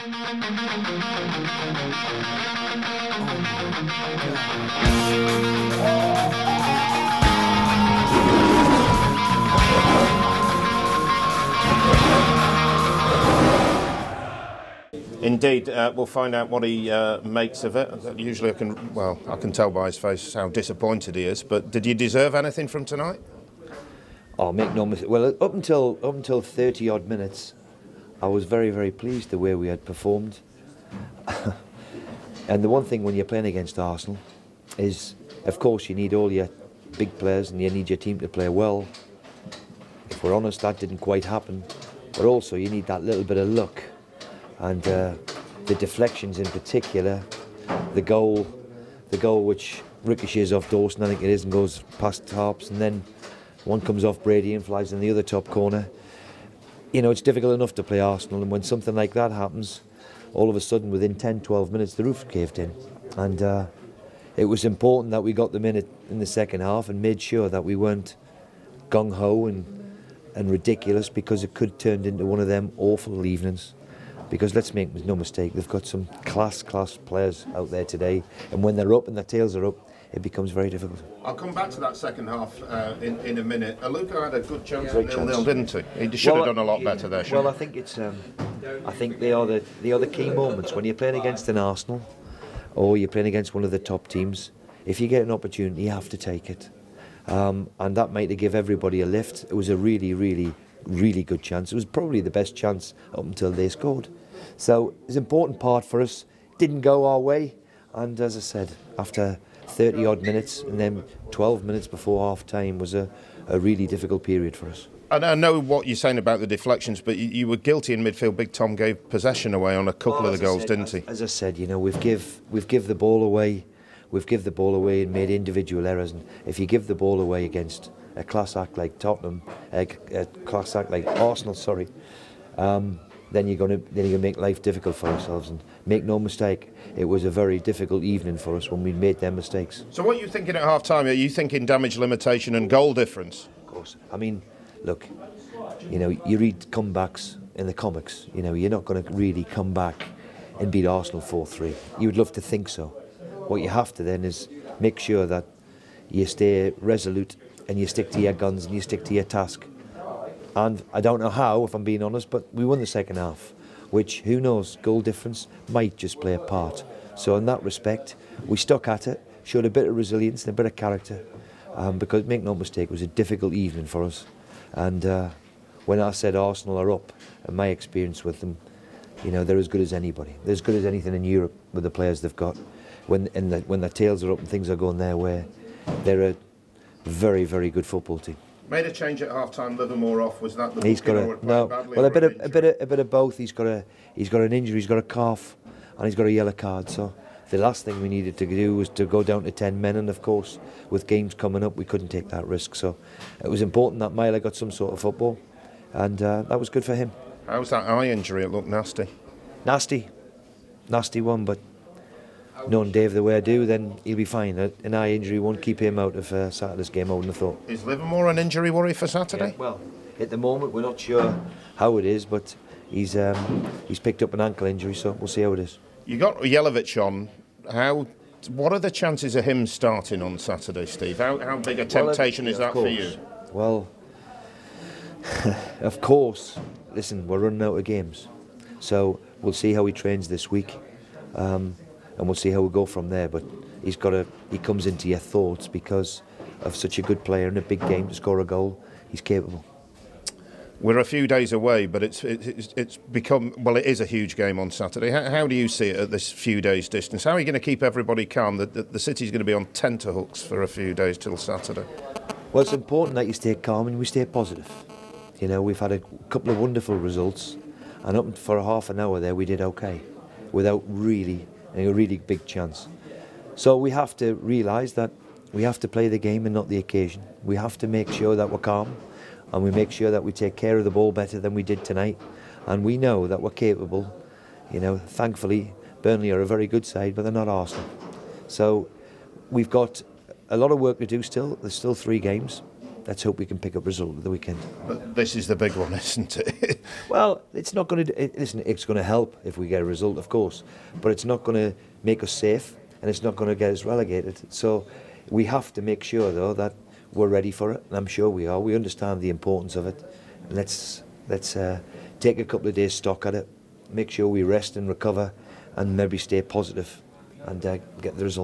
Indeed, we'll find out what he makes of it. Usually I can tell by his face how disappointed he is, but did you deserve anything from tonight? Oh, make no mistake. Well, up until 30-odd minutes, I was very, very pleased the way we had performed. And the one thing when you're playing against Arsenal is, of course, you need all your big players and you need your team to play well. If we're honest, that didn't quite happen. But also, you need that little bit of luck. And the deflections in particular, the goal which ricochets off Dawson, I think it is, and goes past Harps, and then one comes off Brady and flies in the other top corner. You know, it's difficult enough to play Arsenal, and when something like that happens, all of a sudden within 10-12 minutes the roof caved in. And it was important that we got them in the second half and made sure that we weren't gung-ho and ridiculous, because it could turn into one of them awful evenings. Because let's make no mistake, they've got some class players out there today, and when they're up and their tails are up, it becomes very difficult. I'll come back to that second half in a minute. Aluko had a good chance at 0-0, didn't he? He should have done a lot better there, shouldn't he? Well, I think it's. I think they are the key moments when you're playing against an Arsenal, or you're playing against one of the top teams. If you get an opportunity, you have to take it, and that might give everybody a lift. It was a really, really, really good chance. It was probably the best chance up until they scored. So it's an important part for us. Didn't go our way, and as I said, after 30-odd minutes and then 12 minutes before half-time was a really difficult period for us. I know what you're saying about the deflections, but you were guilty in midfield. Big Tom gave possession away on a couple of the goals, didn't he? As I said, you know, we've give the ball away. We've give the ball away and made individual errors. And if you give the ball away against a class act like Tottenham, a class act like Arsenal, sorry, then you're going to make life difficult for ourselves. And make no mistake, it was a very difficult evening for us when we made them mistakes. So what are you thinking at half-time? Are you thinking damage limitation and goal difference? Of course. I mean, look, you know, you read comebacks in the comics. You know, you're not going to really come back and beat Arsenal 4-3. You would love to think so. What you have to then is make sure that you stay resolute and you stick to your guns and you stick to your task. And I don't know how, if I'm being honest, but we won the second half, which, who knows, goal difference might just play a part. So in that respect, we stuck at it, showed a bit of resilience and a bit of character, because make no mistake, it was a difficult evening for us. And when I said Arsenal are up, and my experience with them, you know, they're as good as anybody. They're as good as anything in Europe with the players they've got. When their tails are up and things are going their way, they're a very, very good football team. Made a change at half-time. Livermore off. Was that the he's got well, a bit of both. He's got an injury. He's got a calf, and he's got a yellow card. So the last thing we needed to do was to go down to 10 men, and of course, with games coming up, we couldn't take that risk. So it was important that Myler got some sort of football, and that was good for him. How's that eye injury? It looked nasty. Nasty one, but knowing Dave the way I do, then he'll be fine. An eye injury won't keep him out of Saturday's game, I wouldn't have thought. Is Livermore an injury worry for Saturday? Yeah, well, at the moment we're not sure how it is, but he's picked up an ankle injury, so we'll see how it is. You got Jelavic on. What are the chances of him starting on Saturday, Steve? How big a temptation is that for you? Well, of course. Listen, we're running out of games, so we'll see how he trains this week. And we'll see how we go from there. But he comes into your thoughts because of such a good player in a big game to score a goal. He's capable. We're a few days away, but it's become, well, it is a huge game on Saturday. How do you see it at this few days distance? How are you going to keep everybody calm? The city's going to be on tenterhooks for a few days till Saturday. Well, it's important that you stay calm and we stay positive. You know, we've had a couple of wonderful results, and up for half an hour there we did okay, without really a really big chance. So we have to realise that we have to play the game and not the occasion. We have to make sure that we're calm, and we make sure that we take care of the ball better than we did tonight. And we know that we're capable. You know, thankfully, Burnley are a very good side, but they're not Arsenal. So we've got a lot of work to do still. There's still 3 games. let's hope we can pick up a result at the weekend. But this is the big one, isn't it? Well, it's not going to. Listen, it's going to help if we get a result, of course, but it's not going to make us safe, and it's not going to get us relegated. So we have to make sure, though, that we're ready for it, and I'm sure we are. We understand the importance of it. And let's take a couple of days stock at it, make sure we rest and recover, and maybe stay positive and get the result.